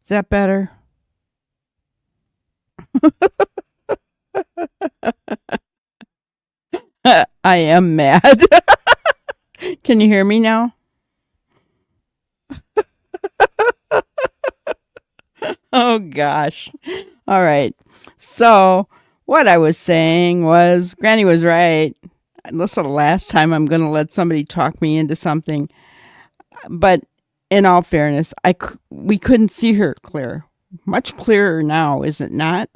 Is that better? I am mad. Can you hear me now? Oh gosh. All right. So, what I was saying was Granny was right. This is the last time I'm going to let somebody talk me into something. But in all fairness, we couldn't see her clear. Much clearer now, is it not?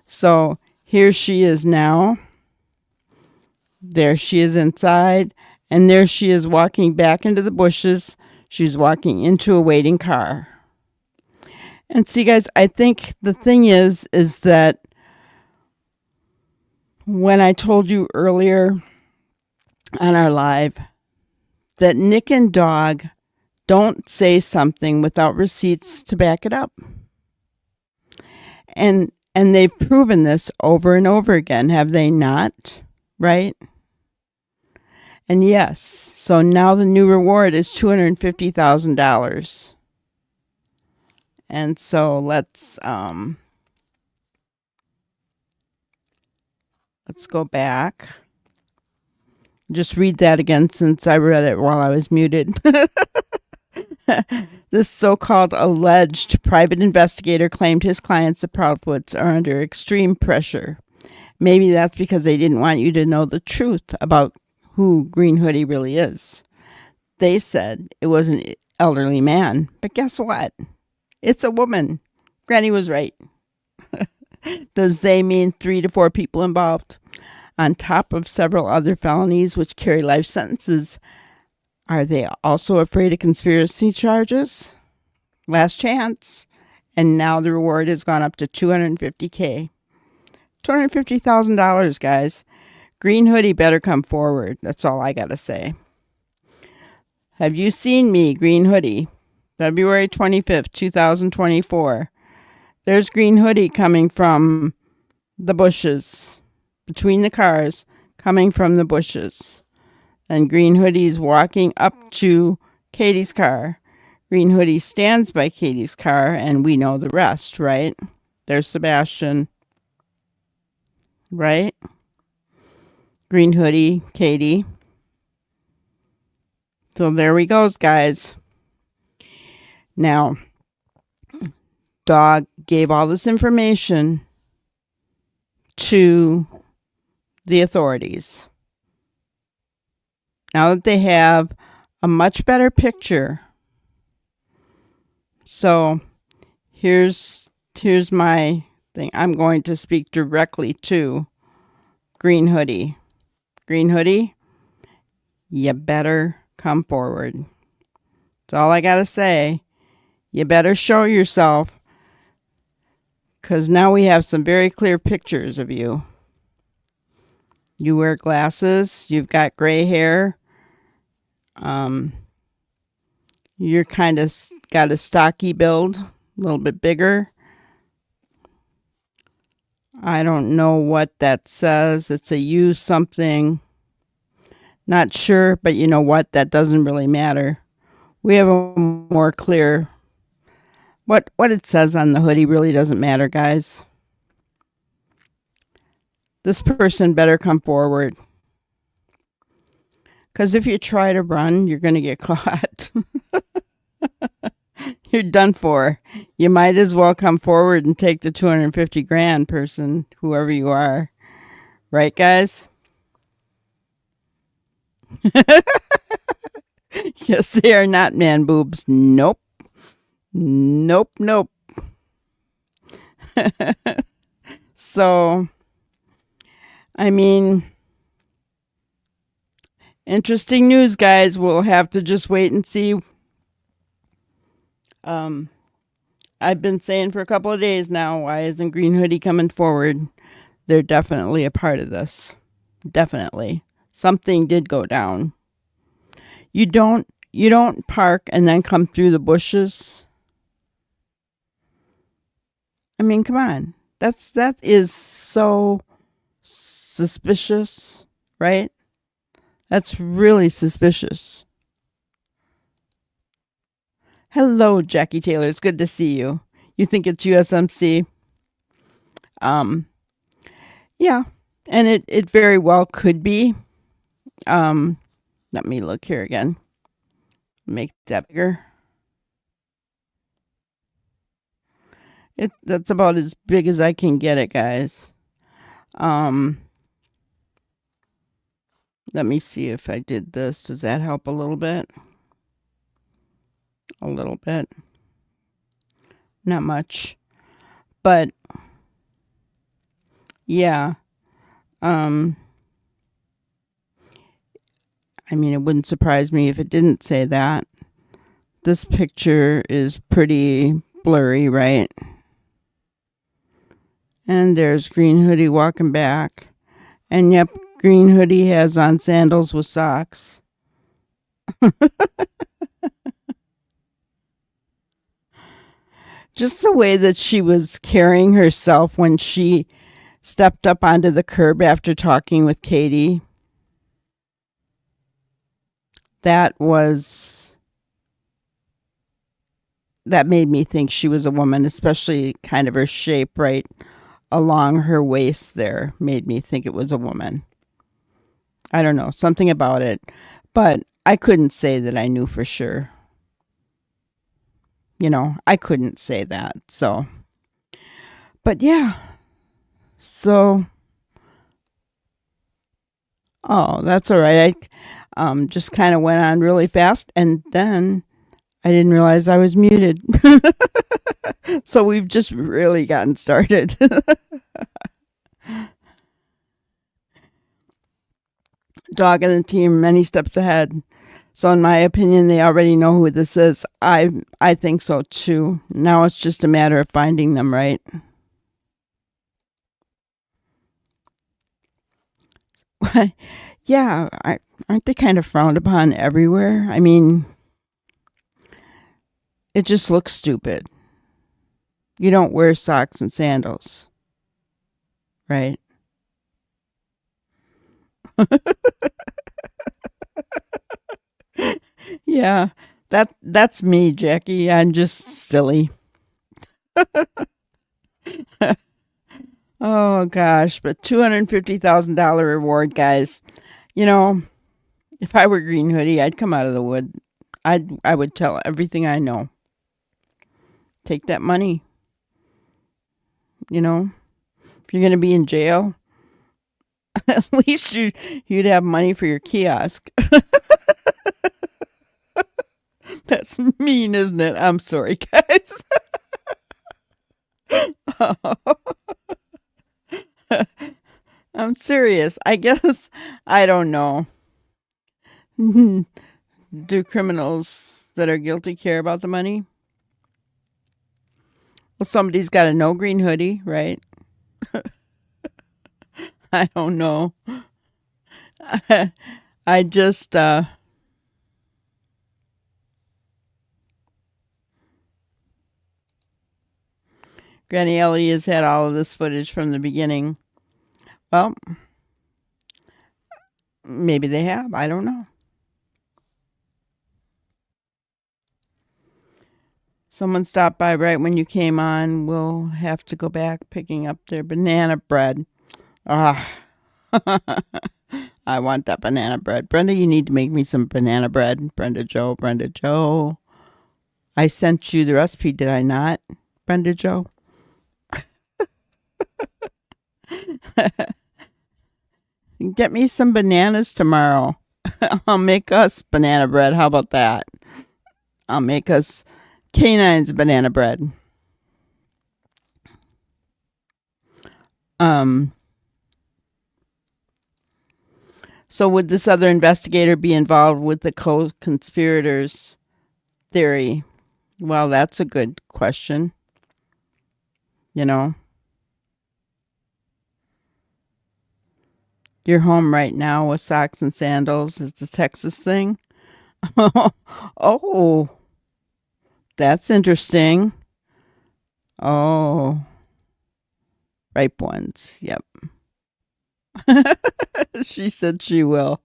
So, here she is now. There she is inside, and there she is walking back into the bushes. She's walking into a waiting car. And see, guys, I think the thing is that when I told you earlier on our live that Nick and Dog don't say something without receipts to back it up. And they've proven this over and over again, have they not? Right? And yes, so now the new reward is $250,000. And so let's go back. Just read that again since I read it while I was muted. This so-called alleged private investigator claimed his clients, the Proudfoots, are under extreme pressure. Maybe that's because they didn't want you to know the truth about who Green Hoodie really is. They said it was an elderly man, but guess what? It's a woman. Granny was right. Does they mean 3 to 4 people involved? On top of several other felonies which carry life sentences, are they also afraid of conspiracy charges? Last chance. And now the reward has gone up to $250,000. $250,000, guys. Green Hoodie better come forward. That's all I got to say. Have you seen me, Green Hoodie? February 25th, 2024. There's Green Hoodie coming from the bushes, between the cars, coming from the bushes. And Green Hoodie's walking up to Katie's car. Green Hoodie stands by Katie's car, and we know the rest, right? There's Sebastian, right? Green Hoodie, Katie. So there we go, guys. Now, Dog gave all this information to the authorities. Now that they have a much better picture. So here's my thing. I'm going to speak directly to Green Hoodie. Green Hoodie, you better come forward. That's all I got to say. You better show yourself, because now we have some very clear pictures of you. You wear glasses. You've got gray hair. You're kind of got a stocky build, a little bit bigger. I don't know what that says. It's a U something. Not sure, but you know what? That doesn't really matter. We have a more clear... What it says on the hoodie really doesn't matter, guys. This person better come forward. Because if you try to run, you're going to get caught. You're done for. You might as well come forward and take the $250,000, person, whoever you are. Right, guys? Yes, they are not man boobs. Nope. Nope. So, I mean, interesting news, guys. We'll have to just wait and see. I've been saying for a couple of days now, why isn't Green Hoodie coming forward? They're definitely a part of this. Definitely. Something did go down. You don't park and then come through the bushes. I mean, come on. That is so suspicious, right? That's really suspicious. Hello, Jackie Taylor. It's good to see you. You think it's USMC? Um, yeah, and it very well could be. Um, Let me look here again. Make that bigger. That's about as big as I can get it, guys. Um, Let me see if I did this. Does that help a little bit? A little bit. Not much. But yeah. Um, I mean, it wouldn't surprise me if it didn't say that. This picture is pretty blurry, right? And there's Green Hoodie walking back. And yep, Green Hoodie has on sandals with socks. Just the way that she was carrying herself when she stepped up onto the curb after talking with Katie. That made me think she was a woman, especially kind of her shape right along her waist there made me think it was a woman. I don't know, something about it. But I couldn't say that I knew for sure. I couldn't say that. So, but yeah. So, oh, that's all right. I just kind of went on really fast and then I didn't realize I was muted. So we've just really gotten started. Dog and the team many steps ahead. So in my opinion, they already know who this is. I think so too. Now it's just a matter of finding them, right? Yeah, aren't they kind of frowned upon everywhere? I mean, it just looks stupid. You don't wear socks and sandals, right? Yeah, that's me, Jackie. I'm just silly. Oh gosh, but $250,000 reward, guys. You know, if I were Green Hoodie, I'd come out of the wood. I would tell everything I know. Take that money. If you're gonna be in jail, at least you'd have money for your kiosk. That's mean, isn't it? I'm sorry, guys. I'm serious. I guess I don't know. Do criminals that are guilty care about the money? Well, somebody's got to know Green Hoodie, right? I don't know. I just Granny Ellie has had all of this footage from the beginning. Well, maybe they have. I don't know. Someone stopped by right when you came on. We'll have to go back picking up their banana bread. Ah, I want that banana bread. Brenda, you need to make me some banana bread. Brenda Joe, Brenda Joe. I sent you the recipe, did I not? Brenda Joe. Get me some bananas tomorrow. I'll make us banana bread. How about that? I'll make us Canine's banana bread. So would this other investigator be involved with the co-conspirators theory? Well, that's a good question. You're home right now with socks and sandals is the Texas thing. Oh, that's interesting. Oh, ripe ones. Yep. She said she will.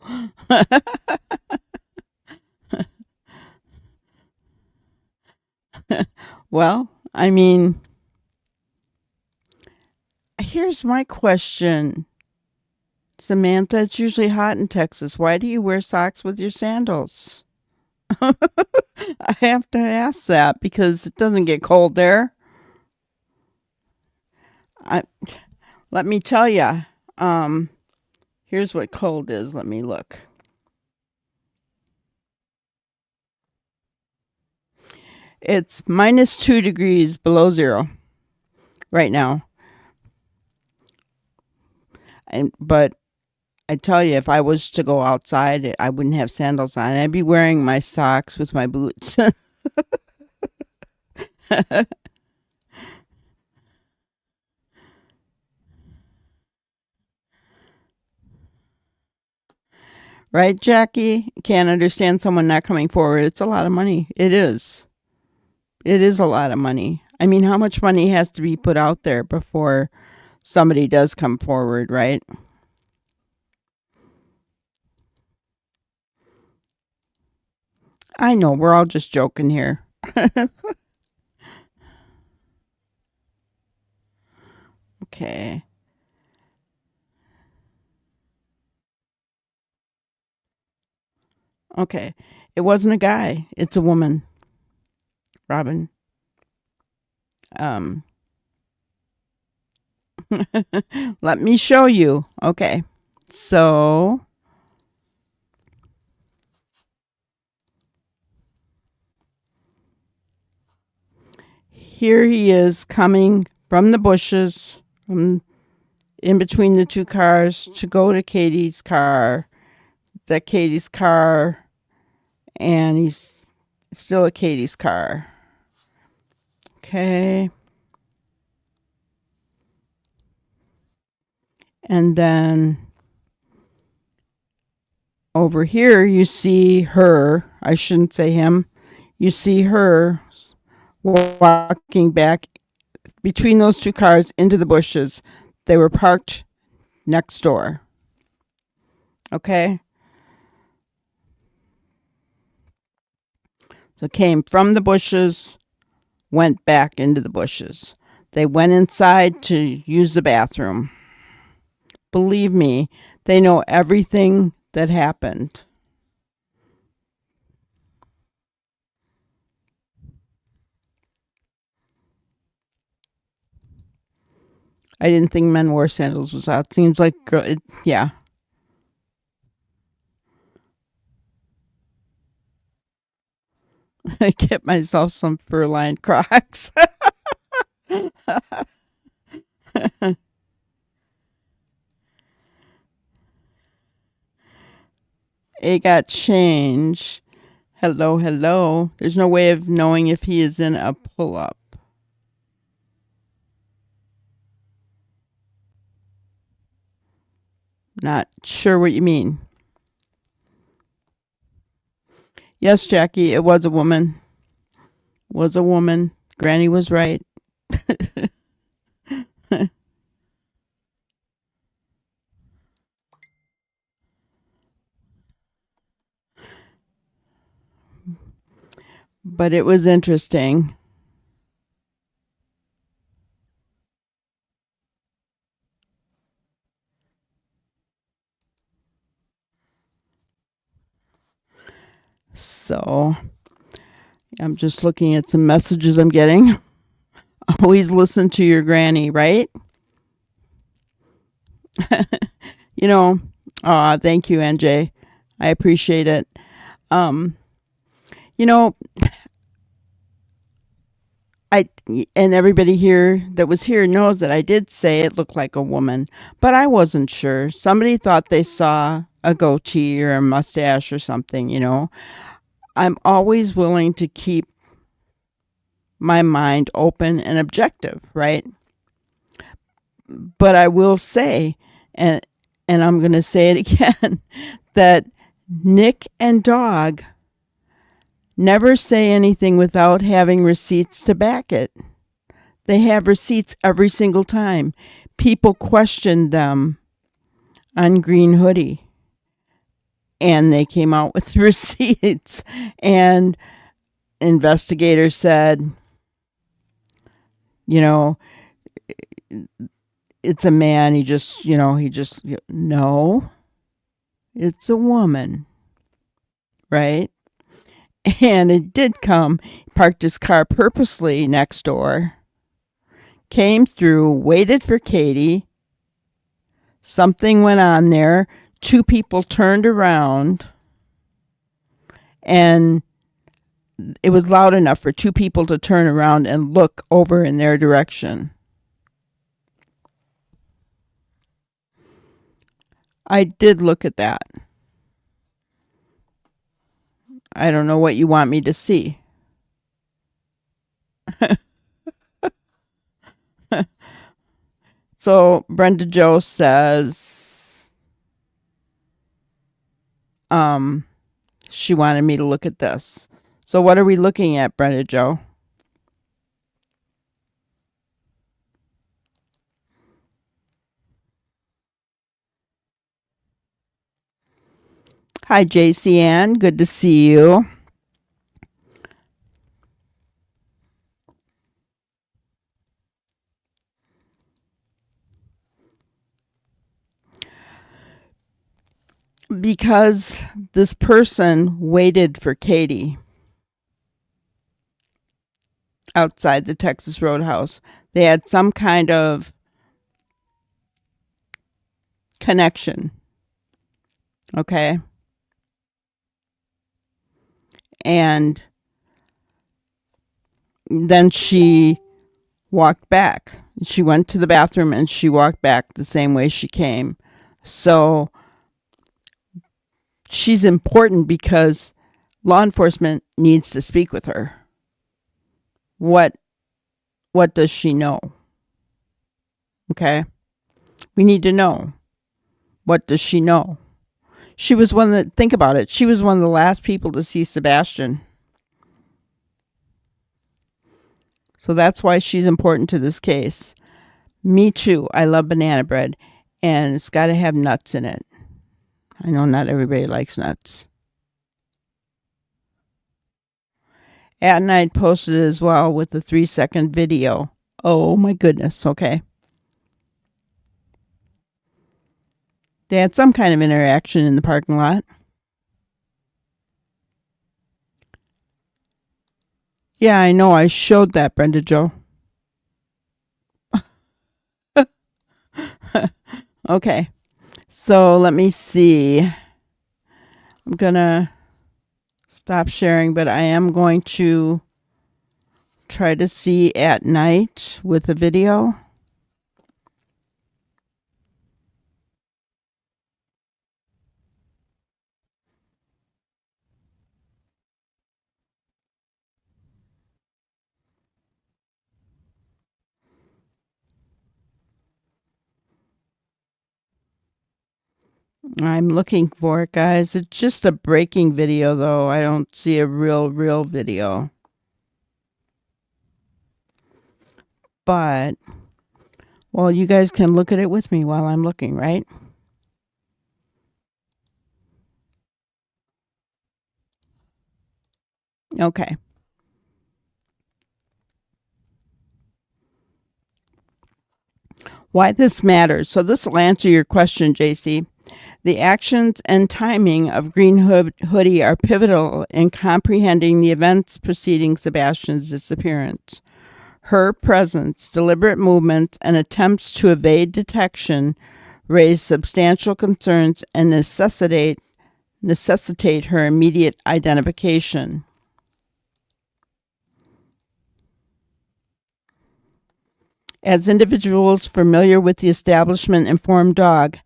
Well, I mean, here's my question. Samantha, it's usually hot in Texas. Why do you wear socks with your sandals? I have to ask that because it doesn't get cold there. I let me tell you. Here's what cold is. Let me look. It's -2 degrees below zero right now. But I tell you, if I was to go outside, I wouldn't have sandals on. I'd be wearing my socks with my boots. Right, Jackie? Can't understand someone not coming forward. It's a lot of money. It is. It is a lot of money. I mean, how much money has to be put out there before somebody does come forward, right? I know, we're all just joking here. Okay. Okay. It wasn't a guy. It's a woman, Robin. Um Let me show you. Okay. So, here he is coming from the bushes, from in between the two cars to go to Katie's car. That Katie's car, and he's still at Katie's car. Okay. And then over here, you see her. I shouldn't say him. You see her walking back between those two cars into the bushes. They were parked next door. Okay. So came from the bushes, went back into the bushes. They went inside to use the bathroom. Believe me, they know everything that happened. I didn't think men wore sandals was out. Seems like, yeah. I get myself some fur-lined Crocs. It got changed. Hello, hello. There's no way of knowing if he is in a pull-up. Not sure what you mean. Yes, Jackie, it was a woman. Was a woman. Granny was right. But it was interesting. So I'm just looking at some messages I'm getting. Always listen to your granny, right? You know, thank you, NJ. I appreciate it. Um, you know, I and everybody here that was here knows that I did say it looked like a woman, but I wasn't sure. Somebody thought they saw a goatee or a mustache or something. I'm always willing to keep my mind open and objective, right? But I will say, and I'm going to say it again, that Nick and Dog never say anything without having receipts to back it. They have receipts every single time. People question them on Green Hoodie, and they came out with receipts. And investigators said you know, it's a man. No, it's a woman, right? And it did come, parked his car purposely next door, came through, waited for Katie. Something went on there. Two people turned around, and it was loud enough for two people to turn around and look over in their direction. I did look at that. I don't know what you want me to see. So Brenda Jo says she wanted me to look at this. So what are we looking at, Brenda Jo? Hi, JC Ann. Good to see you. Because this person waited for Katie outside the Texas Roadhouse. They had some kind of connection. Okay. And then she walked back. She went to the bathroom and she walked back the same way she came. So she's important because law enforcement needs to speak with her. What does she know? Okay. We need to know. What does she know? She was think about it. She was one of the last people to see Sebastian. So that's why she's important to this case. Me too. I love banana bread, and it's got to have nuts in it. I know not everybody likes nuts. At night posted it as well with the 3-second video. Oh my goodness. Okay. They had some kind of interaction in the parking lot. Yeah, I know. I showed that, Brenda Jo. Okay. So let me see. I'm going to stop sharing, but I am going to try to see at night with the video. I'm looking for it, guys. It's just a breaking video, though. I don't see a real video. But, well, you guys can look at it with me while I'm looking, right? Okay. Why this matters. So this will answer your question, JC. The actions and timing of Green Hoodie are pivotal in comprehending the events preceding Sebastian's disappearance. Her presence, deliberate movements, and attempts to evade detection raise substantial concerns and necessitate her immediate identification. As individuals familiar with the establishment informed dog,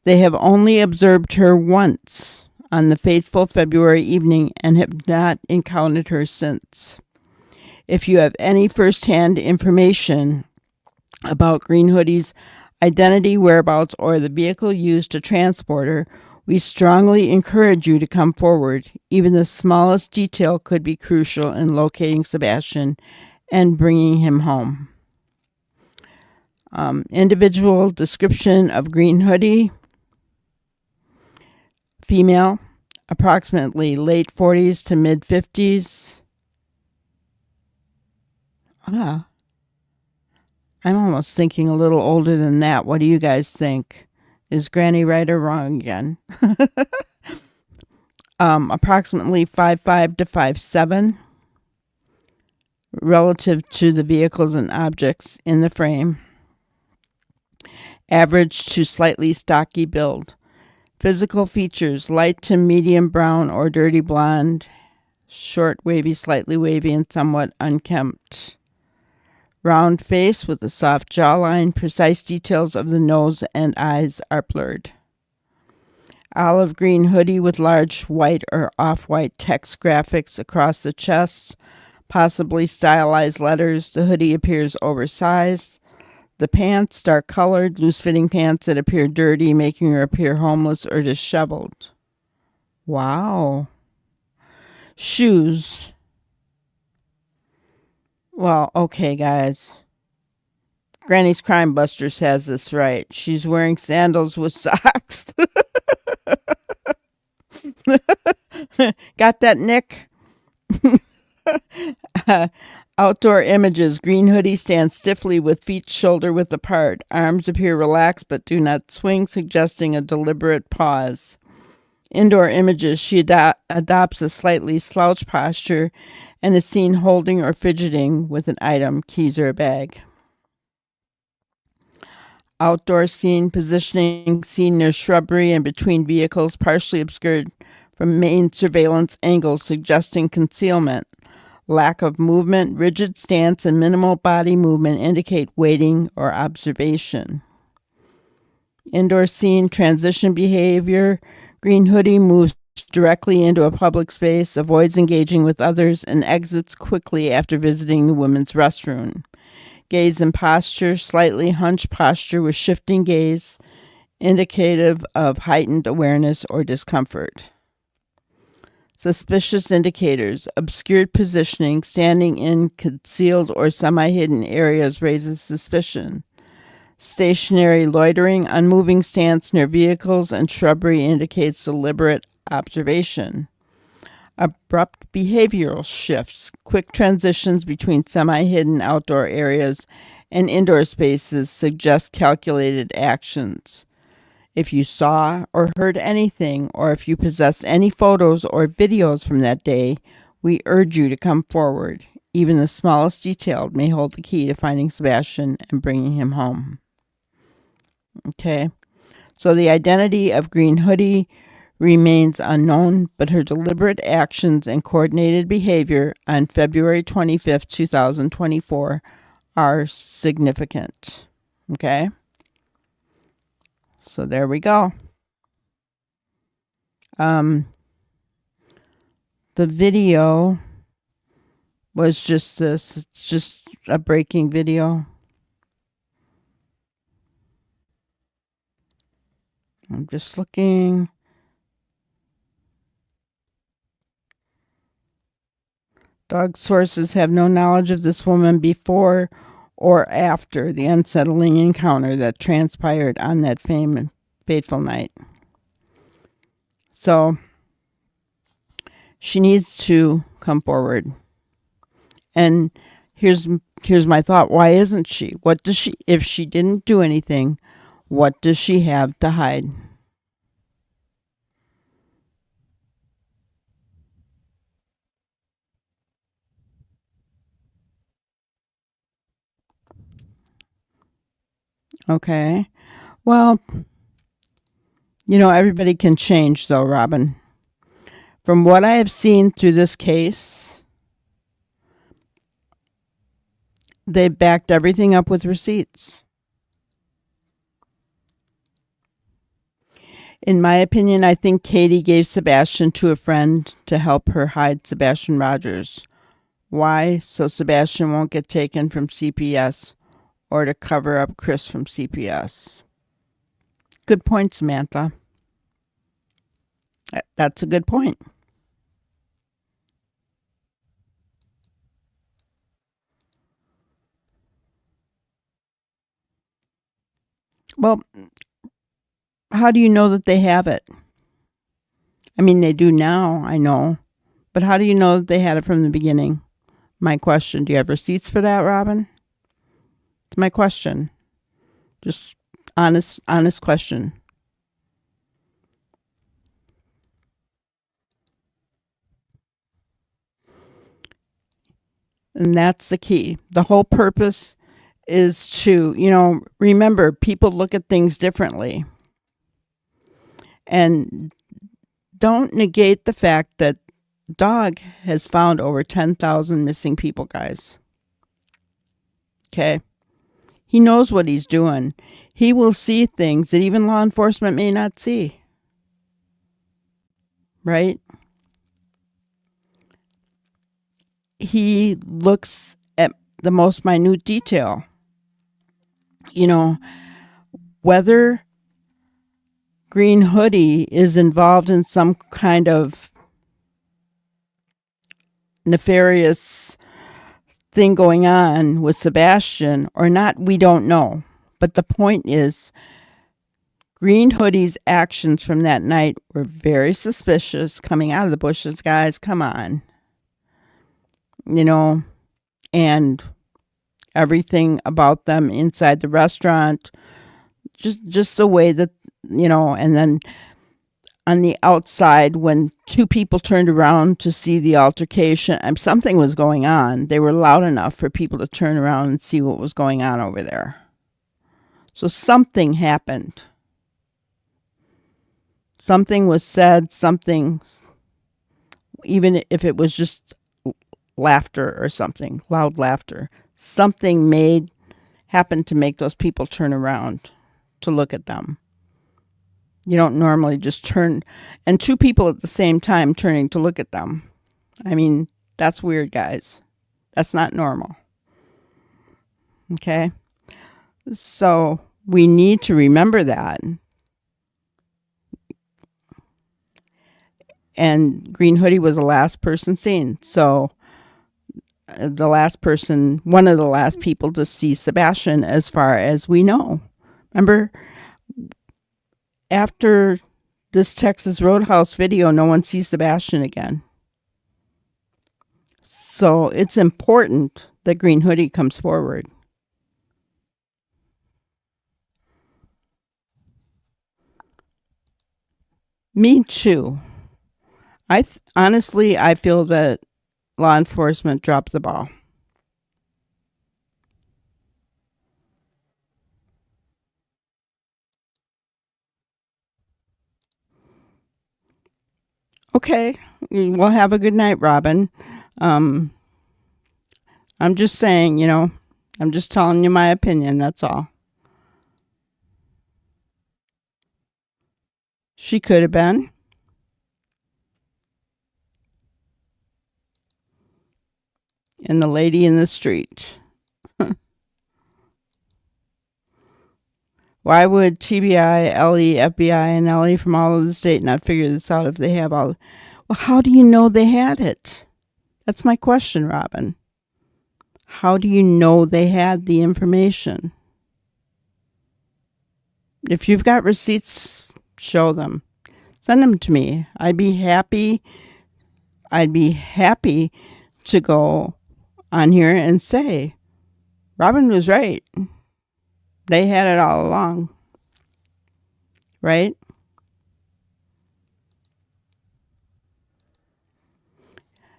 they have only observed her once on the fateful February evening and have not encountered her since. If you have any firsthand information about Green Hoodie's identity, whereabouts, or the vehicle used to transport her, we strongly encourage you to come forward. Even the smallest detail could be crucial in locating Sebastian and bringing him home. Individual description of Green Hoodie. Female, approximately late 40s to mid 50s. I'm almost thinking a little older than that. What do you guys think? Is Granny right or wrong again? Approximately 5'5" to 5'7", relative to the vehicles and objects in the frame. Average to slightly stocky build. Physical features: light to medium brown or dirty blonde, short, wavy, slightly wavy, and somewhat unkempt. Round face with a soft jawline. Precise details of the nose and eyes are blurred. Olive green hoodie with large white or off-white text graphics across the chest, possibly stylized letters. The hoodie appears oversized. The pants, dark colored, loose-fitting pants that appear dirty, making her appear homeless or disheveled. Wow. Shoes. Well, okay, guys. Granny's Crime Busters has this right. She's wearing sandals with socks. Got that, Nick? Outdoor images. Green hoodie stands stiffly with feet shoulder-width apart. Arms appear relaxed but do not swing, suggesting a deliberate pause. Indoor images. She adopts a slightly slouched posture and is seen holding or fidgeting with an item, keys, or a bag. Outdoor scene. Positioning seen near shrubbery and between vehicles, partially obscured from main surveillance angles, suggesting concealment. Lack of movement, rigid stance, and minimal body movement indicate waiting or observation. Indoor scene. Transition behavior. Green hoodie moves directly into a public space, avoids engaging with others, and exits quickly after visiting the women's restroom. Gaze and posture. Slightly hunched posture with shifting gaze, indicative of heightened awareness or discomfort. Suspicious indicators. Obscured positioning. Standing in concealed or semi-hidden areas raises suspicion. Stationary loitering. Unmoving stance near vehicles and shrubbery indicates deliberate observation. Abrupt behavioral shifts. Quick transitions between semi-hidden outdoor areas and indoor spaces suggest calculated actions. If you saw or heard anything, or if you possess any photos or videos from that day, we urge you to come forward. Even the smallest detail may hold the key to finding Sebastian and bringing him home. Okay, so the identity of Green Hoodie remains unknown, but her deliberate actions and coordinated behavior on February 25th, 2024 are significant. Okay? So there we go. The video was just this. It's just a breaking video. I'm just looking. Dog sources have no knowledge of this woman before or after the unsettling encounter that transpired on that fateful night. So she needs to come forward. And here's my thought. Why isn't she? What does she, if she didn't do anything, what does she have to hide? Okay. Well, everybody can change though, Robin. From what I have seen through this case, they backed everything up with receipts. In my opinion, I think Katie gave Sebastian to a friend to help her hide Sebastian Rogers. Why? So Sebastian won't get taken from CPS or to cover up Chris from CPS. Good point, Samantha. That's a good point. Well, how do you know that they have it? I mean, they do now, I know. But how do you know that they had it from the beginning? My question, do you have receipts for that, Robin? It's my question. Just honest question. And that's the key. The whole purpose is to, remember, people look at things differently. And don't negate the fact that dog has found over 10,000 missing people, guys. Okay? He knows what he's doing. He will see things that even law enforcement may not see. Right? He looks at the most minute detail. Whether Green Hoodie is involved in some kind of nefarious thing going on with Sebastian or not, we don't know. But the point is, Green Hoodie's actions from that night were very suspicious, coming out of the bushes, guys. Come on. And everything about them inside the restaurant, just the way that, and then on the outside, when two people turned around to see the altercation, something was going on. They were loud enough for people to turn around and see what was going on over there. So something happened. Something was said, something, even if it was just laughter or something, loud laughter, something happened to make those people turn around to look at them. You don't normally just turn, and two people at the same time turning to look at them. That's weird, guys. That's not normal. Okay? So we need to remember that. And Green Hoodie was the last person seen. So one of the last people to see Sebastian, as far as we know. Remember, after this Texas Roadhouse video, no one sees Sebastian again. So it's important that Green Hoodie comes forward. Me too. Honestly, I feel that law enforcement dropped the ball. Okay. Well, have a good night, Robin. I'm just saying, I'm just telling you my opinion. That's all. She could have been. And the lady in the street. Why would TBI, LE, FBI, and LE from all over the state not figure this out if they have all? Well, how do you know they had it? That's my question, Robin. How do you know they had the information? If you've got receipts, show them. Send them to me. I'd be happy to go on here and say, Robin was right. They had it all along. Right?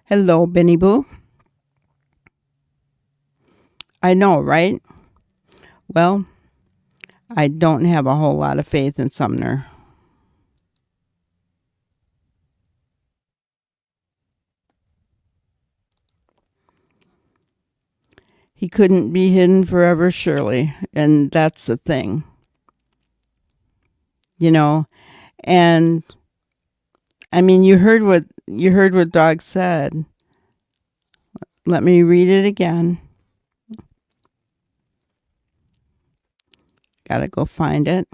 Hello, Benny Boo. I know, right? Well, I don't have a whole lot of faith in Sumner. He couldn't be hidden forever, surely. And that's the thing. And you heard what Dog said. Let me read it again. Gotta go find it.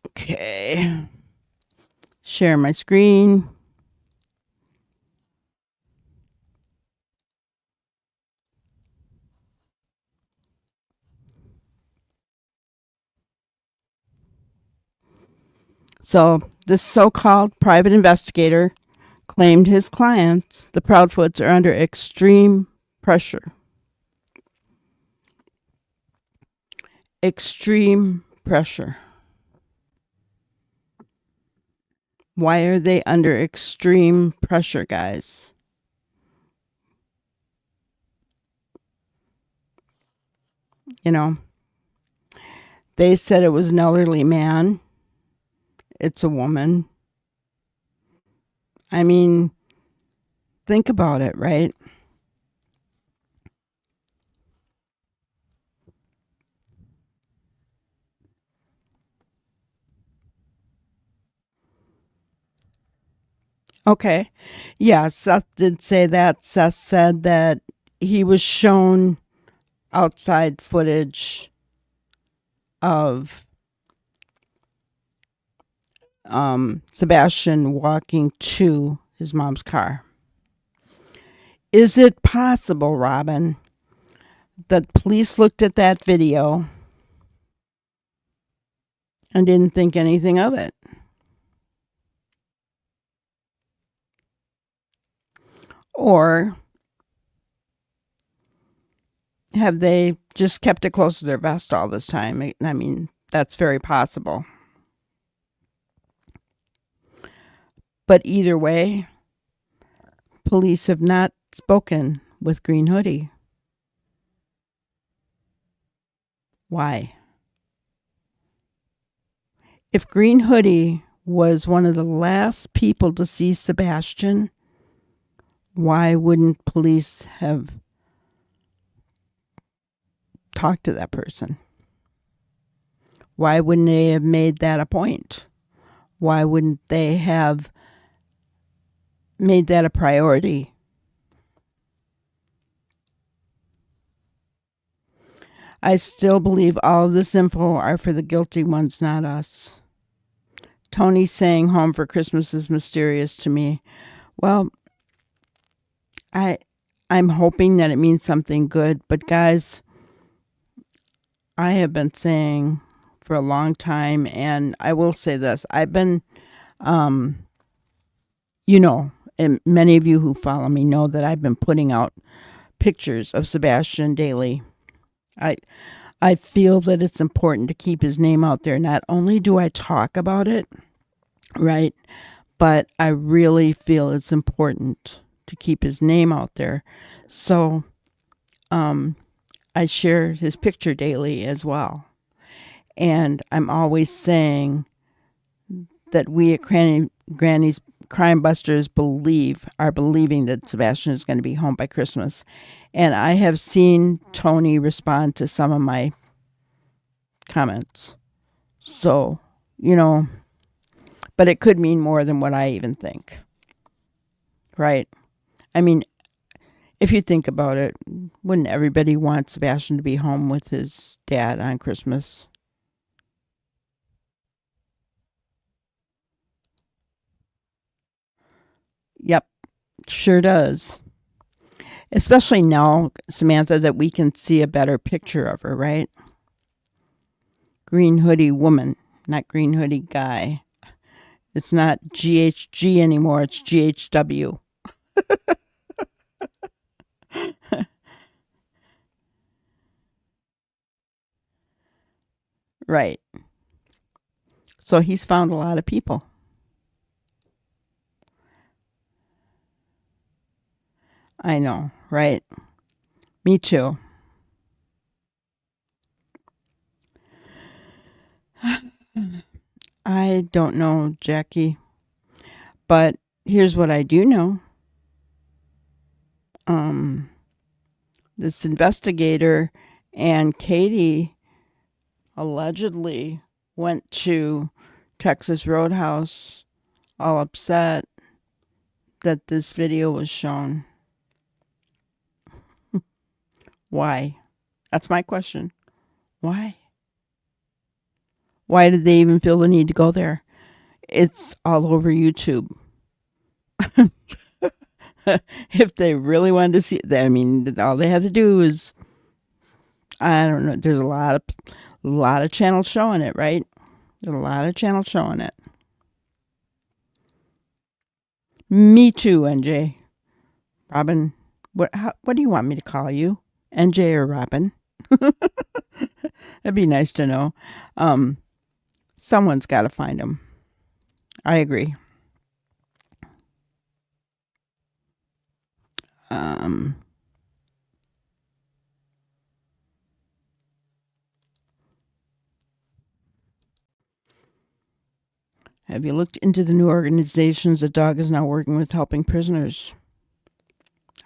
Okay. Share my screen. So this so-called private investigator claimed his clients, the Proudfoots, are under extreme pressure. extreme pressure. Why are they under extreme pressure, guys? You know, they said it was an elderly man. It's a woman. I mean, think about it, right? Okay. Yeah, Seth did say that. Seth said that he was shown outside footage of Sebastian walking to his mom's car. Is it possible, Robin, that police looked at that video and didn't think anything of it? Or have they just kept it close to their vest all this time? I mean, that's very possible. But either way, police have not spoken with Green Hoodie. Why? If Green Hoodie was one of the last people to see Sebastian, why wouldn't police have talked to that person? Why wouldn't they have made that a point? Why wouldn't they have made that a priority? I still believe all of this info are for the guilty ones, not us. Tony saying home for Christmas is mysterious to me. Well, I'm hoping that it means something good, but guys, I have been saying for a long time, and I will say this. I've been, and many of you who follow me know that I've been putting out pictures of Sebastian daily. I feel that it's important to keep his name out there. Not only do I talk about it, right, but I really feel it's important to keep his name out there. So I share his picture daily as well. And I'm always saying that we at Granny's Crime Busters are believing that Sebastian is going to be home by Christmas. And I have seen Tony respond to some of my comments. So, but it could mean more than what I even think. Right? I mean, if you think about it, wouldn't everybody want Sebastian to be home with his dad on Christmas? Yep, sure does. Especially now, Samantha, that we can see a better picture of her, right? Green hoodie woman, not green hoodie guy. It's not GHG anymore, it's GHW. Right. So he's found a lot of people. I know, right? Me too. I don't know, Jackie. But here's what I do know. This investigator and Katie allegedly went to Texas Roadhouse all upset that this video was shown. Why? That's my question. Why? Why did they even feel the need to go there? It's all over YouTube. If they really wanted to see it, I mean, all they had to do is, I don't know, there's a lot of channels showing it, right? There's a lot of channels showing it. Me too, NJ. Robin, what do you want me to call you? NJ or Robin? It'd be nice to know. Um, Someone's got to find them. I agree. Um, have you looked into the new organizations the dog is now working with helping prisoners?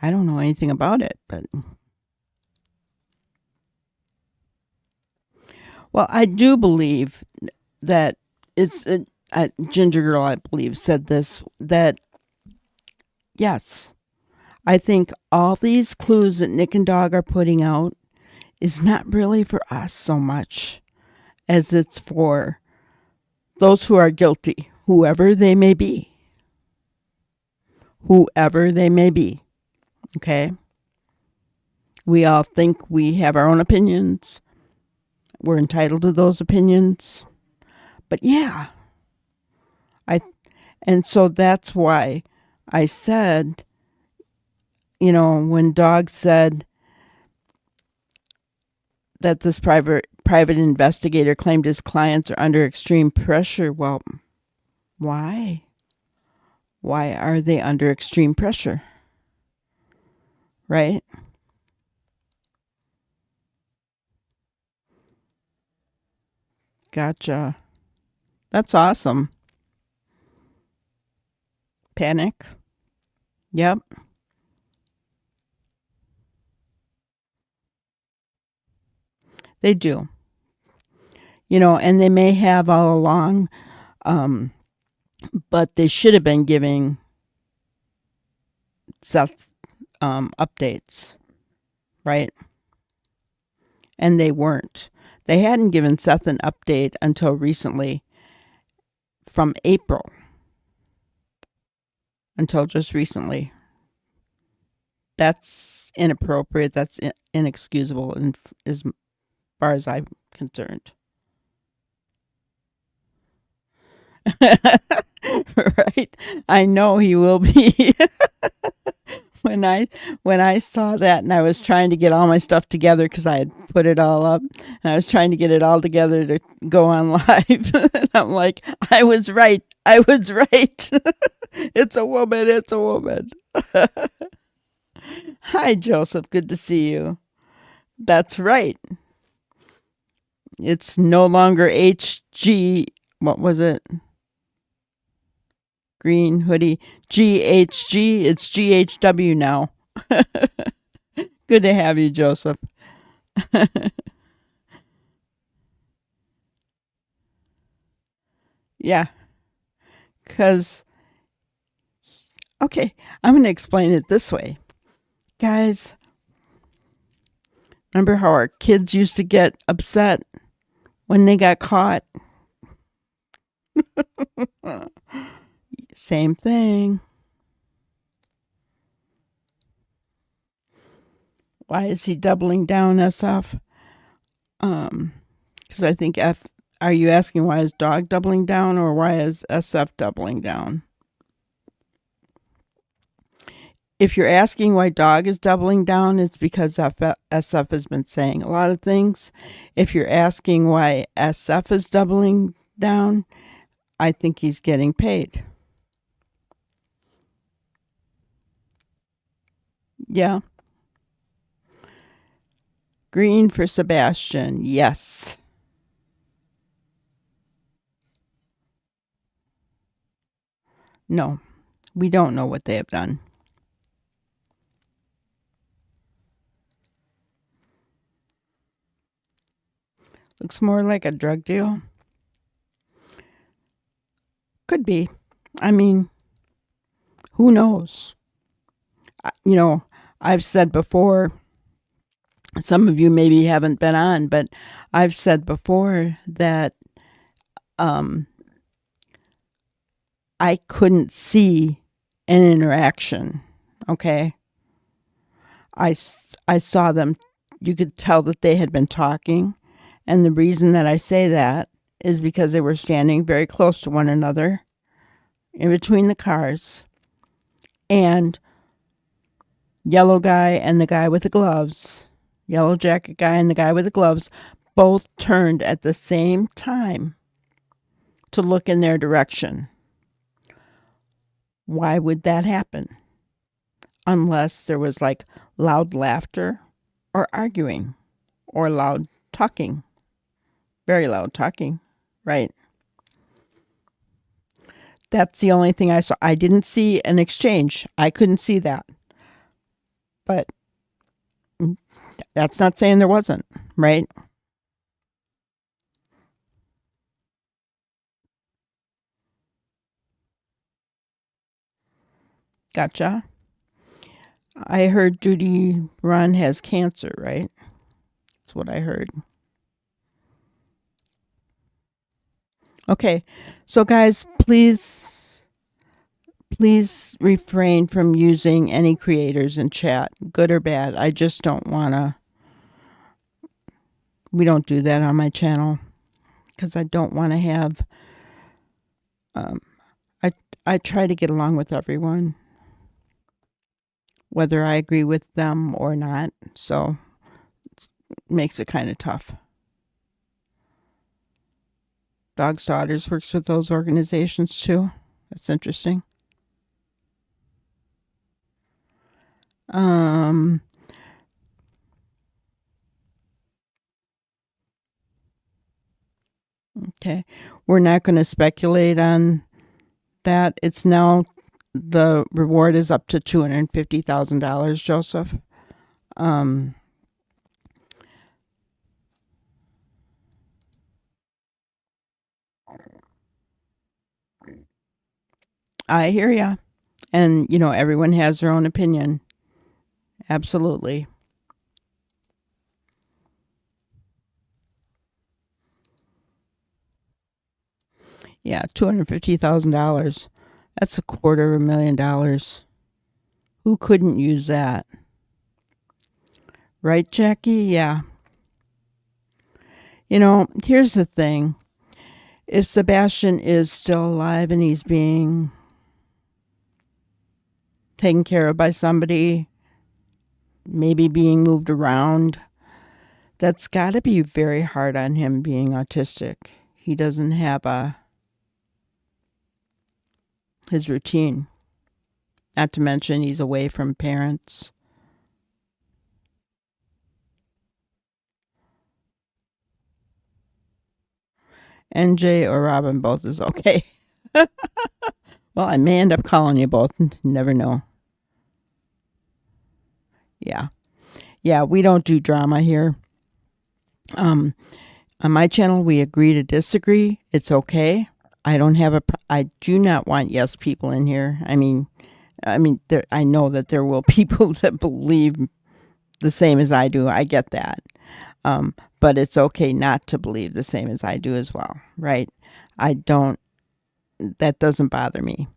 I don't know anything about it, but well, I do believe that it's a Ginger Girl, I believe, said this, that yes, I think all these clues that Nick and Dog are putting out is not really for us so much as it's for those who are guilty, whoever they may be. Whoever they may be. Okay? We all think we have our own opinions. We're entitled to those opinions. But yeah, and so that's why I said, when Dog said that this private investigator claimed his clients are under extreme pressure, well, why? Why are they under extreme pressure? Right? Gotcha. That's awesome. Panic. Yep. They do. And they may have all along, but they should have been giving Seth updates, right? And they weren't. They hadn't given Seth an update until recently, from April, until just recently. That's inappropriate. That's inexcusable, as far as I'm concerned. Right? I know he will be. when I saw that, and I was trying to get all my stuff together because I had put it all up, and I was trying to get it all together to go on live. And I'm like, I was right. I was right. It's a woman. It's a woman. Hi, Joseph. Good to see you. That's right. It's no longer HG. What was it? Green Hoodie. GHG. It's GHW now. Good to have you, Joseph. Yeah. Because, okay, I'm going to explain it this way. Guys, remember how our kids used to get upset when they got caught? Same thing. Why is he doubling down, SF? Because I think are you asking why is Dog doubling down, or why is SF doubling down? If you're asking why Dog is doubling down, it's because SF has been saying a lot of things. If you're asking why SF is doubling down, I think he's getting paid. Yeah. Green for Sebastian. Yes. No, we don't know what they have done. Looks more like a drug deal. Could be. I mean, who knows? I've said before, some of you maybe haven't been on, but I've said before that I couldn't see an interaction. Okay. I saw them. You could tell that they had been talking. And the reason that I say that is because they were standing very close to one another in between the cars. And yellow guy and the guy with the gloves, yellow jacket guy and the guy with the gloves, both turned at the same time to look in their direction. Why would that happen? Unless there was like loud laughter or arguing or loud talking, very loud talking, right? That's the only thing I saw. I didn't see an exchange. I couldn't see that. But that's not saying there wasn't, right? Gotcha. I heard Judy Ron has cancer, right? That's what I heard. Okay. So guys, please refrain from using any creators in chat, good or bad. I just don't want to. We don't do that on my channel because I don't want to have. Um, I try to get along with everyone, whether I agree with them or not. So it makes it kind of tough. Dog's Daughters works with those organizations too. That's interesting. Okay. We're not going to speculate on that. It's now the reward is up to $250,000, Joseph. I hear ya. And, everyone has their own opinion. Absolutely. Yeah, $250,000. That's $250,000. Who couldn't use that? Right, Jackie? Yeah. Here's the thing. If Sebastian is still alive and he's being taken care of by somebody, maybe being moved around, that's got to be very hard on him being autistic. He doesn't have his routine. Not to mention he's away from parents. NJ or Robin both is okay. Well, I may end up calling you both. Never know. Yeah. Yeah, we don't do drama here. On my channel, we agree to disagree. It's okay. I do not want yes people in here. I mean, I know that there will people that believe the same as I do. I get that. But it's okay not to believe the same as I do as well, right? That doesn't bother me.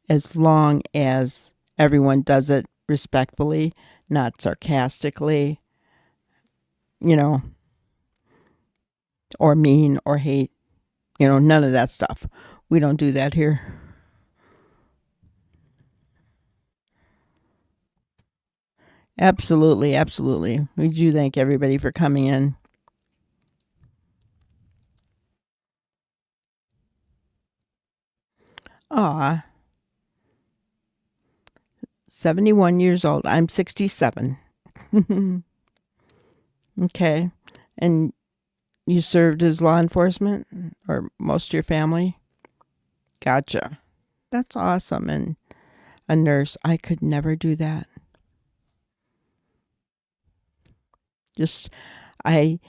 As long as everyone does it respectfully, not sarcastically, or mean or hate, none of that stuff. We don't do that here. Absolutely, absolutely. We do thank everybody for coming in. Aw. 71 years old. I'm 67. Okay. And you served as law enforcement or most of your family? Gotcha. That's awesome. And a nurse. I could never do that. Just I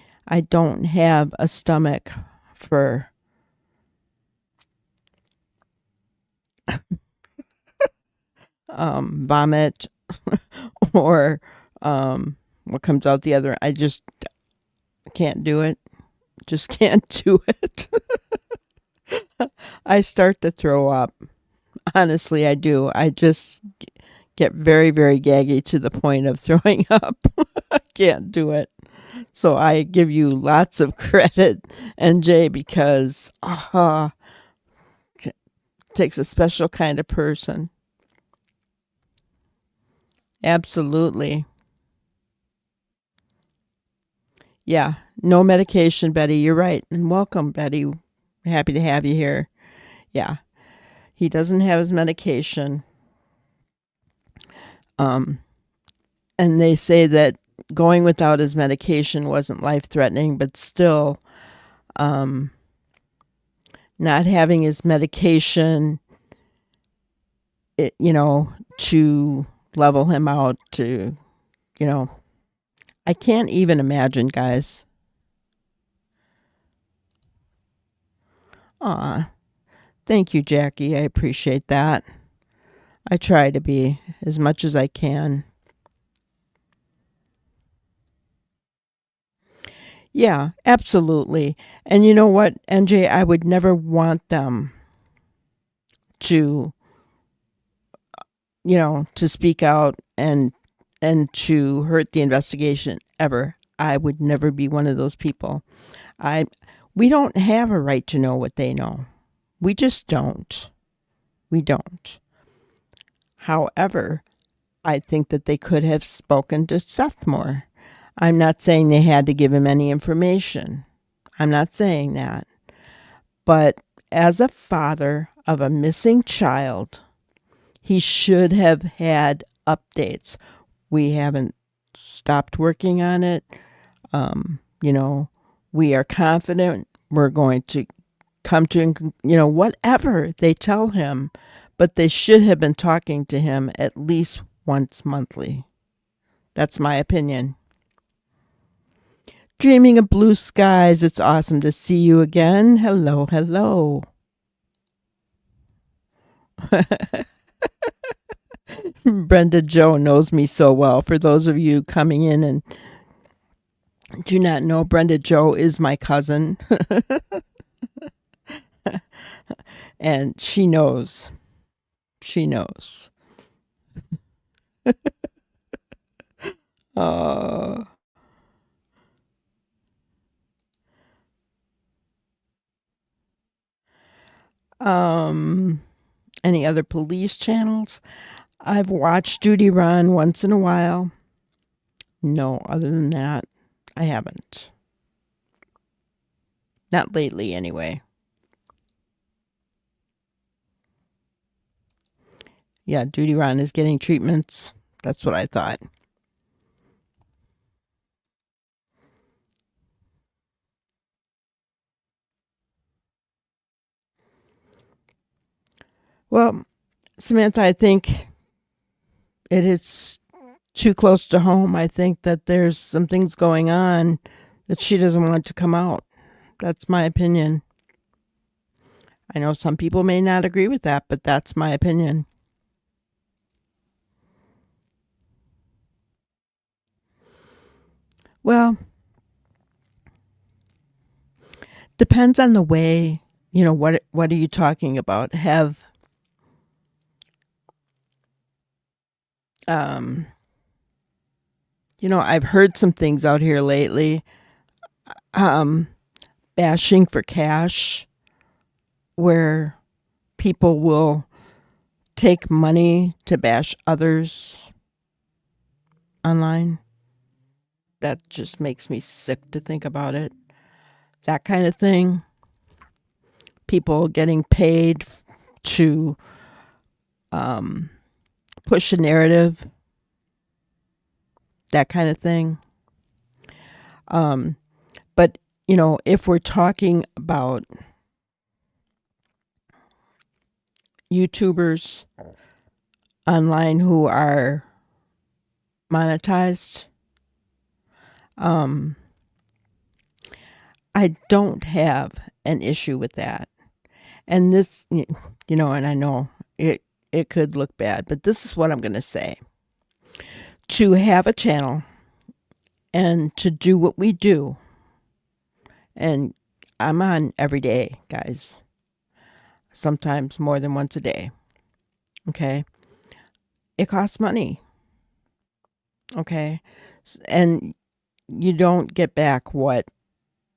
don't have a stomach for vomit or what comes out the other. I just can't do it. Just can't do it. I start to throw up. Honestly, I do. I just get very, very gaggy to the point of throwing up. I can't do it. So I give you lots of credit, NJ, because it takes a special kind of person. Absolutely. Yeah, no medication, Betty. You're right. And welcome, Betty. Happy to have you here. Yeah, he doesn't have his medication. Um, and they say that going without his medication wasn't life threatening, but still, um, not having his medication, to level him out, you know, I can't even imagine, guys. Aw, thank you, Jackie. I appreciate that. I try to be as much as I can. Yeah, absolutely. And you know what, NJ, I would never want them to, to speak out and to hurt the investigation ever. I would never be one of those people. I We don't have a right to know what they know. We just don't. We don't. However, I think that they could have spoken to Seth more. I'm not saying they had to give him any information. I'm not saying that. But as a father of a missing child, he should have had updates. We haven't stopped working on it. You know, we are confident we're going to come to, whatever they tell him, but they should have been talking to him at least once monthly. That's my opinion. Dreaming of blue skies, it's awesome to see you again. Hello, hello. Brenda Joe knows me so well. For those of you coming in and do not know, Brenda Joe is my cousin. And she knows. She knows. Uh, um, any other police channels? I've watched Duty Run once in a while. No, other than that, I haven't. Not lately, anyway. Yeah, Duty Run is getting treatments. That's what I thought. Well, Samantha, I think it is too close to home. I think that there's some things going on that she doesn't want to come out. That's my opinion. I know some people may not agree with that, but that's my opinion. Well, depends on the way, what are you talking about? Um I've heard some things out here lately, um bashing for cash, where people will take money to bash others online. That just makes me sick to think about it. That kind of thing. People getting paid to um, push a narrative, that kind of thing. Um, but, if we're talking about YouTubers online who are monetized, um, I don't have an issue with that. And this, and I know it could look bad, but this is what I'm going to say. To have a channel and to do what we do, and I'm on every day, guys, sometimes more than once a day. Okay. It costs money. Okay. And you don't get back what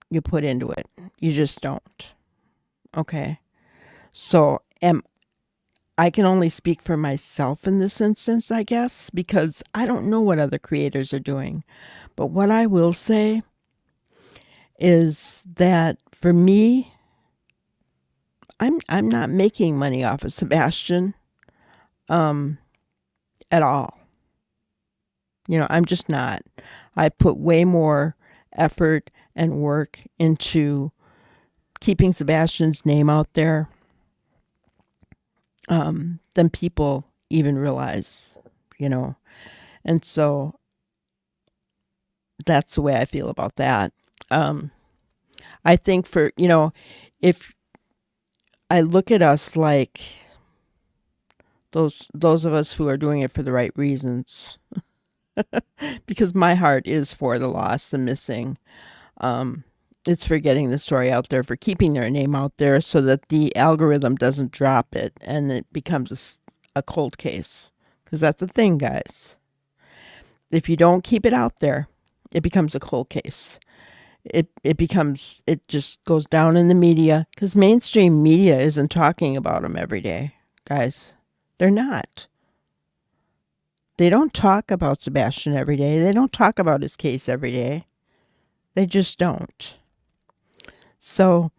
you put into it. You just don't. Okay. So I can only speak for myself in this instance, I guess, because I don't know what other creators are doing. But what I will say is that for me, I'm not making money off of Sebastian at all. I'm just not. I put way more effort and work into keeping Sebastian's name out there than people even realize, you know. And so that's the way I feel about that. Um, I think if I look at us like those of us who are doing it for the right reasons, because my heart is for the lost, the missing. Um, it's for getting the story out there, for keeping their name out there so that the algorithm doesn't drop it and it becomes a cold case. Because that's the thing, guys. If you don't keep it out there, it becomes a cold case. It just goes down in the media because mainstream media isn't talking about them every day, guys. They're not. They don't talk about Sebastian every day. They don't talk about his case every day. They just don't. So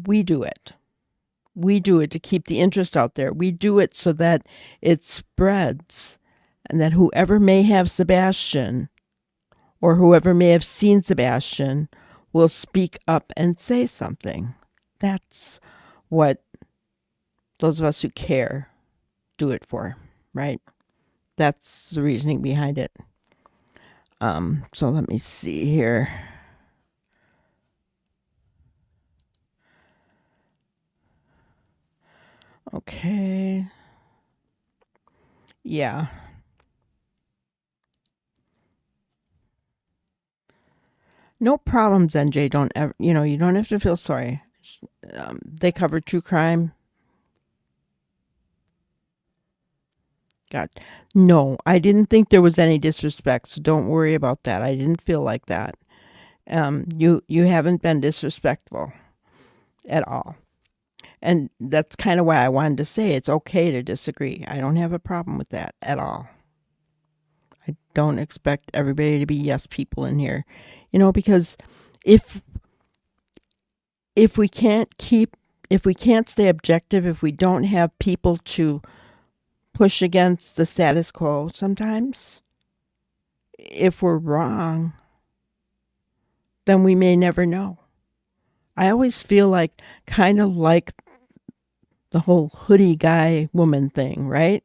we do it. We do it to keep the interest out there. We do it so that it spreads and that whoever may have Sebastian or whoever may have seen Sebastian will speak up and say something. That's what those of us who care do it for, right? That's the reasoning behind it. So let me see here. Okay. Yeah. No problems, NJ. Don't ever, you don't have to feel sorry. They cover true crime. God, no, I didn't think there was any disrespect, so don't worry about that. I didn't feel like that. You haven't been disrespectful at all. And that's kind of why I wanted to say it's okay to disagree. I don't have a problem with that at all. I don't expect everybody to be yes people in here. Because if if we can't stay objective, if we don't have people to push against the status quo sometimes, if we're wrong, then we may never know. I always feel like kind of like the whole hoodie guy woman thing, right?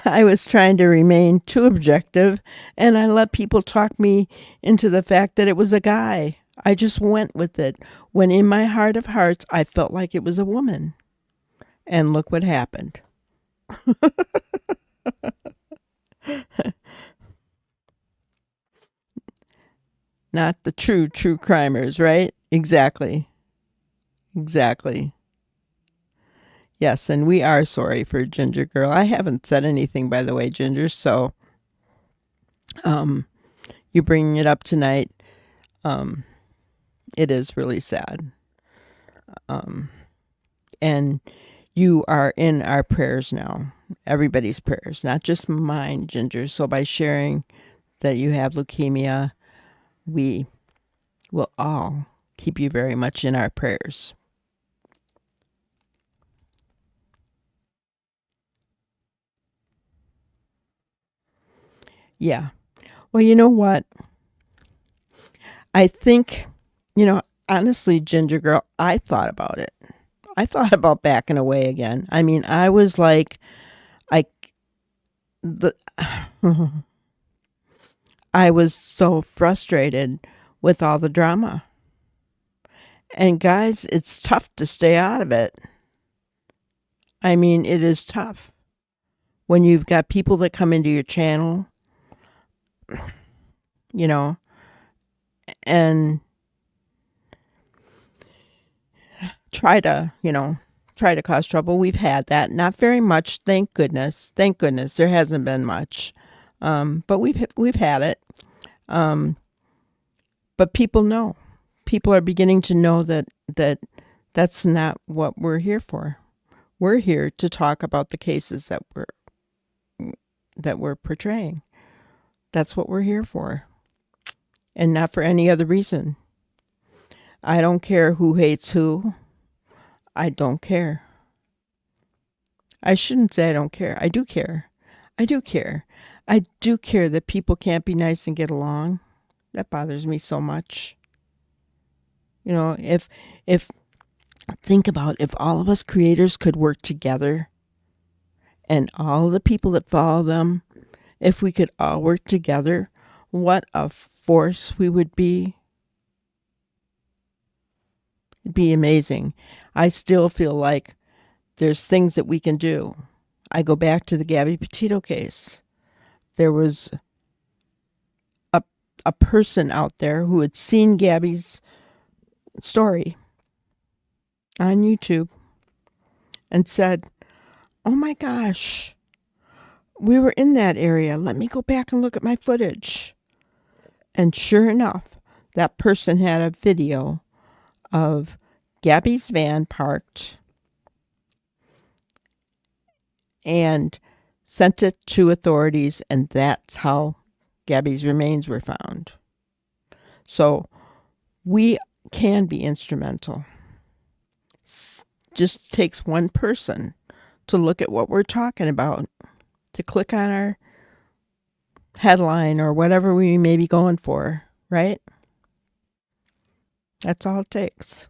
I was trying to remain too objective and I let people talk me into the fact that it was a guy. I just went with it when in my heart of hearts I felt like it was a woman. And look what happened. Not the true crimers, right? Exactly. Exactly. Yes, and we are sorry for Ginger Girl. I haven't said anything, by the way, Ginger, so um, you bringing it up tonight, um, it is really sad. Um, and you are in our prayers now, everybody's prayers, not just mine, Ginger. So by sharing that you have leukemia, we will all keep you very much in our prayers. Yeah. Well, you know what? I think, honestly, Ginger Girl, I thought about it. I thought about backing away again. I mean, I was like, I, the, I was so frustrated with all the drama. And guys, it's tough to stay out of it. I mean, it is tough when you've got people that come into your channel, you know, and try to cause trouble. We've had that. Not very much, thank goodness. Thank goodness there hasn't been much. But we've had it. But people know. People are beginning to know that's not what we're here for. We're here to talk about the cases that we're portraying. That's what we're here for. and not for any other reason. I don't care who hates who. I don't care. I shouldn't say I don't care. I do care. I do care. I do care that people can't be nice and get along. That bothers me so much. You know, if think about if all of us creators could work together and all the people that follow them, if we could all work together, what a force we would be. It'd be amazing. I still feel like there's things that we can do. I go back to the Gabby Petito case. There was a person out there who had seen Gabby's story on YouTube and said, "Oh my gosh, we were in that area. Let me go back and look at my footage." And sure enough, that person had a video of Gabby's van parked and sent it to authorities, and that's how Gabby's remains were found. So we can be instrumental. Just takes one person to look at what we're talking about, to click on our headline or whatever we may be going for, right? That's all it takes.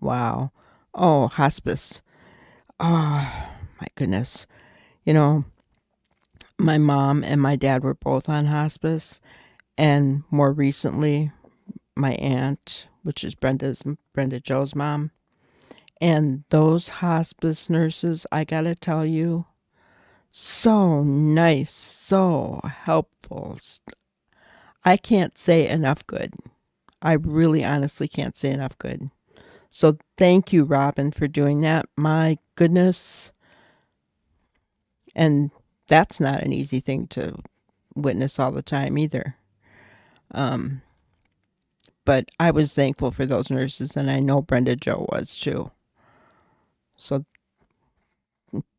Wow. Oh, hospice. Oh, my goodness. You know, my mom and my dad were both on hospice, and more recently, my aunt, which is Brenda Joe's mom, and those hospice nurses, I gotta tell you, so nice, so helpful. I can't say enough good. I really honestly can't say enough good. So thank you, Robin, for doing that. My goodness. And that's not an easy thing to witness all the time either. Um, but I was thankful for those nurses, and I know Brenda Joe was too. So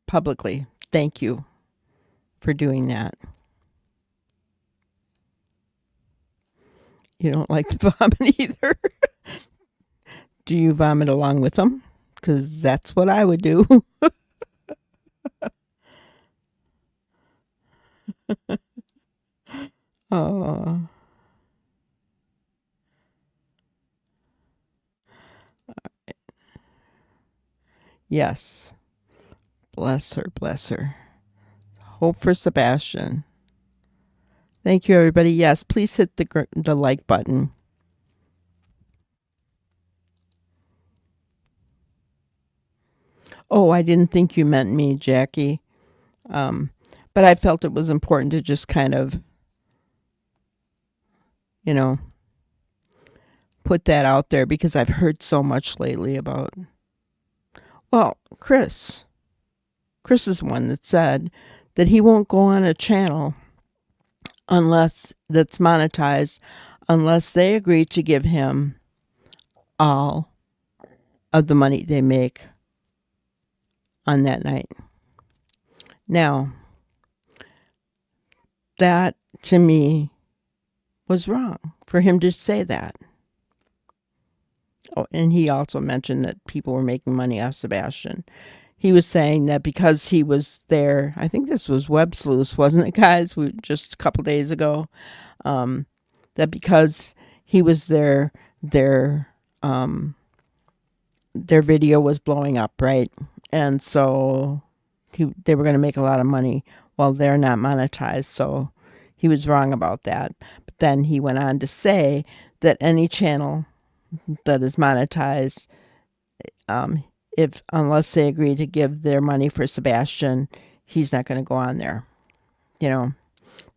publicly, thank you for doing that. You don't like to vomit either. Do you vomit along with them? Because that's what I would do. Oh, yes. Bless her, bless her. Hope for Sebastian. Thank you, everybody. Yes, please hit the like button. Oh, I didn't think you meant me, Jackie. Um, but I felt it was important to just kind of, you know, put that out there because I've heard so much lately about, well, Chris. Chris is one that said that he won't go on a channel unless that's monetized, unless they agree to give him all of the money they make on that night. Now, that to me was wrong for him to say that. Oh, and he also mentioned that people were making money off Sebastian. He was saying that because he was there, I think this was Web Sleuth, wasn't it, guys? Just a couple days ago. That because he was there, um, their video was blowing up, right? And so they were going to make a lot of money while they're not monetized. So he was wrong about that. But then he went on to say that any channel that is monetized, if unless they agree to give their money for Sebastian, he's not going to go on there. You know,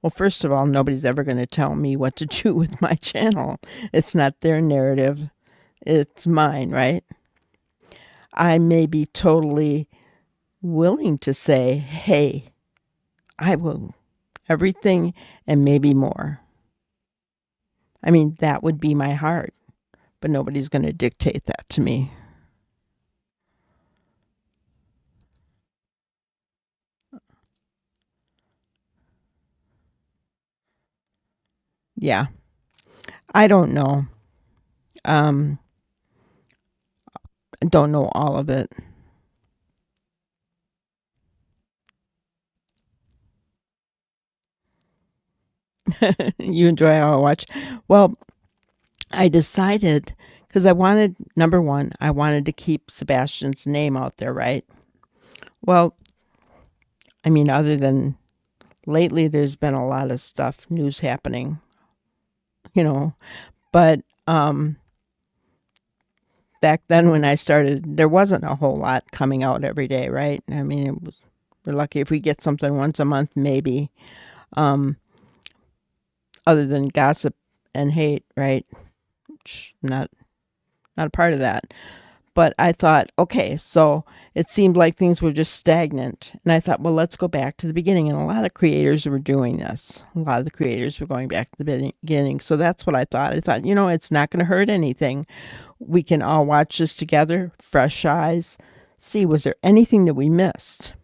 well, first of all, nobody's ever going to tell me what to do with my channel. It's not their narrative, it's mine, right? I may be totally willing to say, hey, I will everything and maybe more. I mean, that would be my heart, but nobody's going to dictate that to me. Yeah, I don't know. Um, I don't know all of it. You enjoy our watch. Well, I decided because I wanted, number one, I wanted to keep Sebastian's name out there, right? Well, I mean, other than lately, there's been a lot of stuff, news happening, you know, but back then when I started, there wasn't a whole lot coming out every day, right? I mean, we're lucky if we get something once a month, maybe, um, other than gossip and hate, right? Not a part of that. But I thought, okay, so it seemed like things were just stagnant. And I thought, well, let's go back to the beginning. And a lot of creators were doing this. A lot of the creators were going back to the beginning. So that's what I thought. I thought, it's not going to hurt anything. We can all watch this together, fresh eyes, see, was there anything that we missed?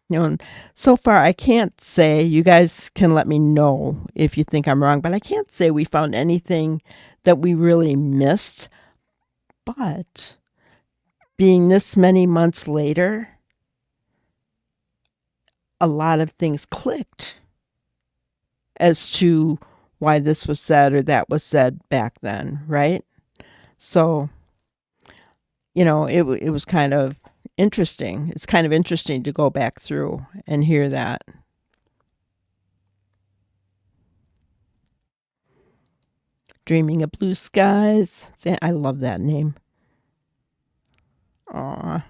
And so far, I can't say, you guys can let me know if you think I'm wrong, but I can't say we found anything that we really missed. But being this many months later, a lot of things clicked as to why this was said or that was said back then, right? So, it was kind of interesting. It's kind of interesting to go back through and hear that. Dreaming of Blue Skies. I love that name. Aw,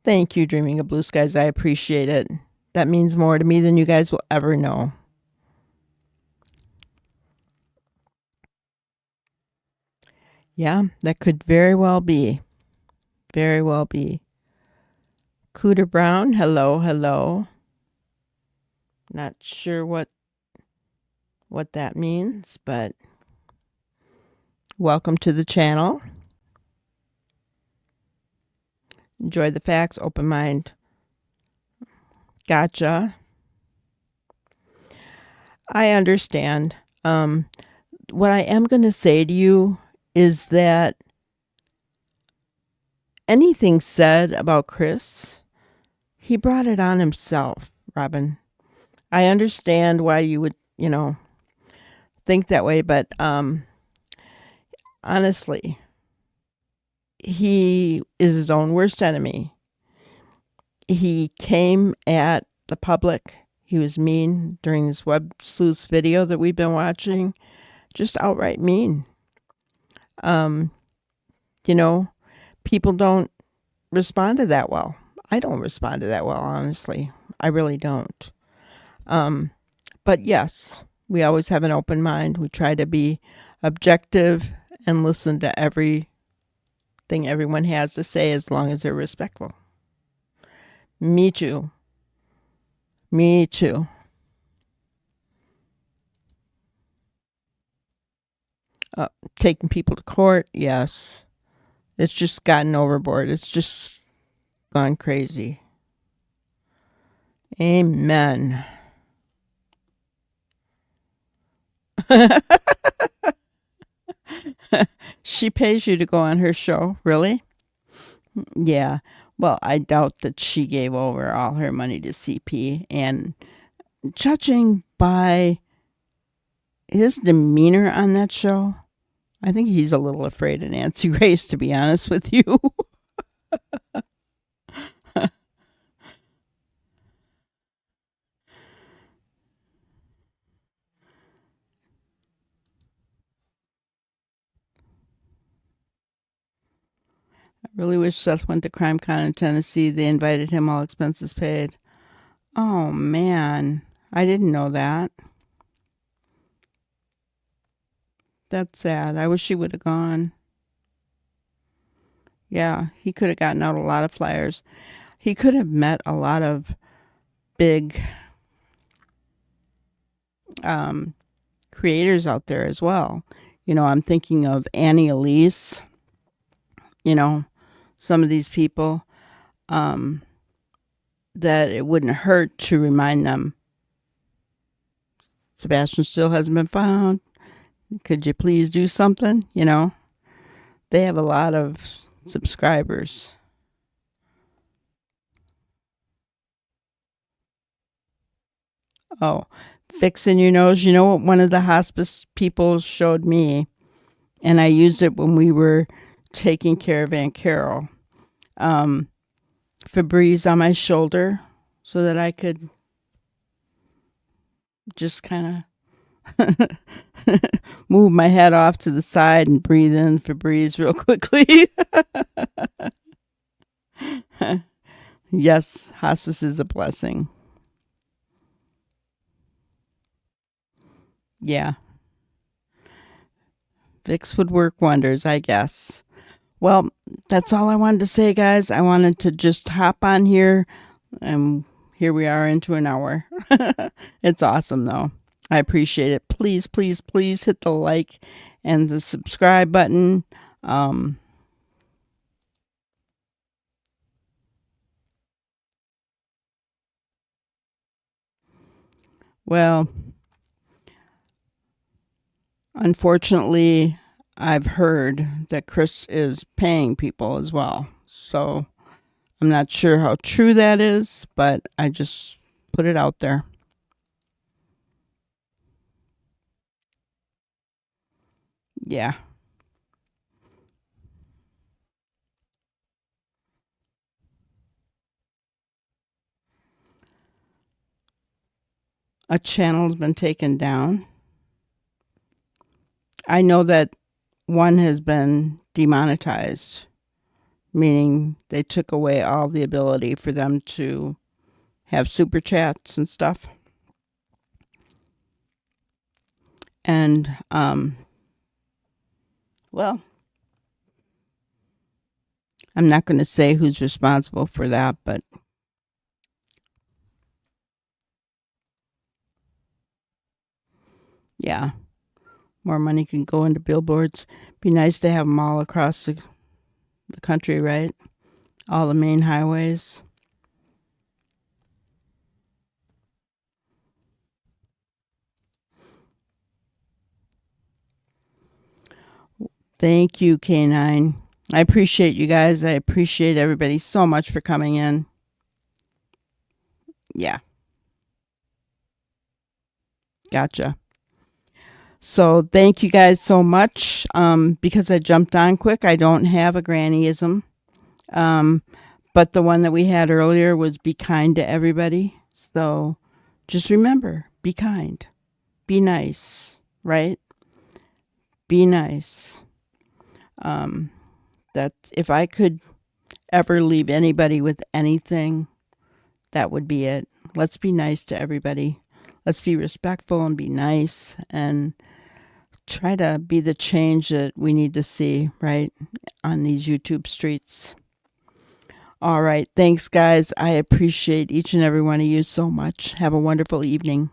thank you, Dreaming of Blue Skies. I appreciate it. That means more to me than you guys will ever know. Yeah, that could very well be. Very well be. Cooter Brown, hello, hello. Not sure what that means, but welcome to the channel. Enjoy the facts, open mind. Gotcha. I understand. What I am going to say to you is that anything said about Chris, he brought it on himself, Robin. I understand why you would, think that way, but honestly, he is his own worst enemy. He came at the public. He was mean during this web sleuths video that we've been watching. Just outright mean. Um, people don't respond to that well. I don't respond to that well, honestly. I really don't. But yes, we always have an open mind. We try to be objective and listen to everything everyone has to say as long as they're respectful. Me too. Me too. Taking people to court, yes. It's just gotten overboard. It's just gone crazy. Amen. She pays you to go on her show, really? Yeah. Well, I doubt that she gave over all her money to CP. And judging by his demeanor on that show, I think he's a little afraid of Nancy Grace, to be honest with you. I really wish Seth went to CrimeCon in Tennessee. They invited him, all expenses paid. Oh, man. I didn't know that. That's sad. I wish he would have gone. Yeah, he could have gotten out a lot of flyers. He could have met a lot of big creators out there as well. I'm thinking of Annie Elise, some of these people that it wouldn't hurt to remind them Sebastian still hasn't been found. Could you please do something? They have a lot of subscribers. Oh, fixing your nose. You know what one of the hospice people showed me, and I used it when we were taking care of Aunt Carol. Um, Febreze on my shoulder so that I could just kind of move my head off to the side and breathe in Febreze real quickly. Yes, hospice is a blessing. Yeah, Vicks would work wonders, I guess. Well, that's all I wanted to say, guys. I wanted to just hop on here, and here we are into an hour. It's awesome, though. I appreciate it. Please, please, please hit the like and the subscribe button. Um, well, unfortunately, I've heard that Chris is paying people as well. So I'm not sure how true that is, but I just put it out there. Yeah. A channel's been taken down. I know that one has been demonetized, meaning they took away all the ability for them to have super chats and stuff. And, well, I'm not going to say who's responsible for that, but yeah, more money can go into billboards. Be nice to have them all across the country, right? All the main highways. Thank you, K9. I appreciate you guys. I appreciate everybody so much for coming in. Yeah, gotcha. So thank you guys so much. Because I jumped on quick, I don't have a grannyism. Um, but the one that we had earlier was be kind to everybody. So just remember, be kind, be nice, right? Be nice. Um, that if I could ever leave anybody with anything, that would be it. Let's be nice to everybody. Let's be respectful and be nice and try to be the change that we need to see, right, on these YouTube streets. All right. Thanks, guys. I appreciate each and every one of you so much. Have a wonderful evening.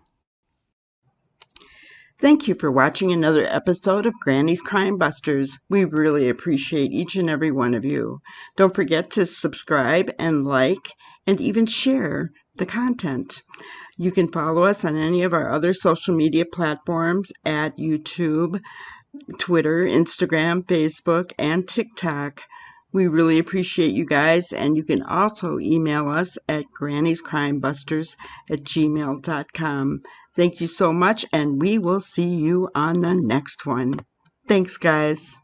Thank you for watching another episode of Granny's Crime Busters. We really appreciate each and every one of you. Don't forget to subscribe and like and even share the content. You can follow us on any of our other social media platforms at YouTube, Twitter, Instagram, Facebook, and TikTok. We really appreciate you guys, and you can also email us at granniescrimebusters@gmail.com. Thank you so much, and we will see you on the next one. Thanks, guys.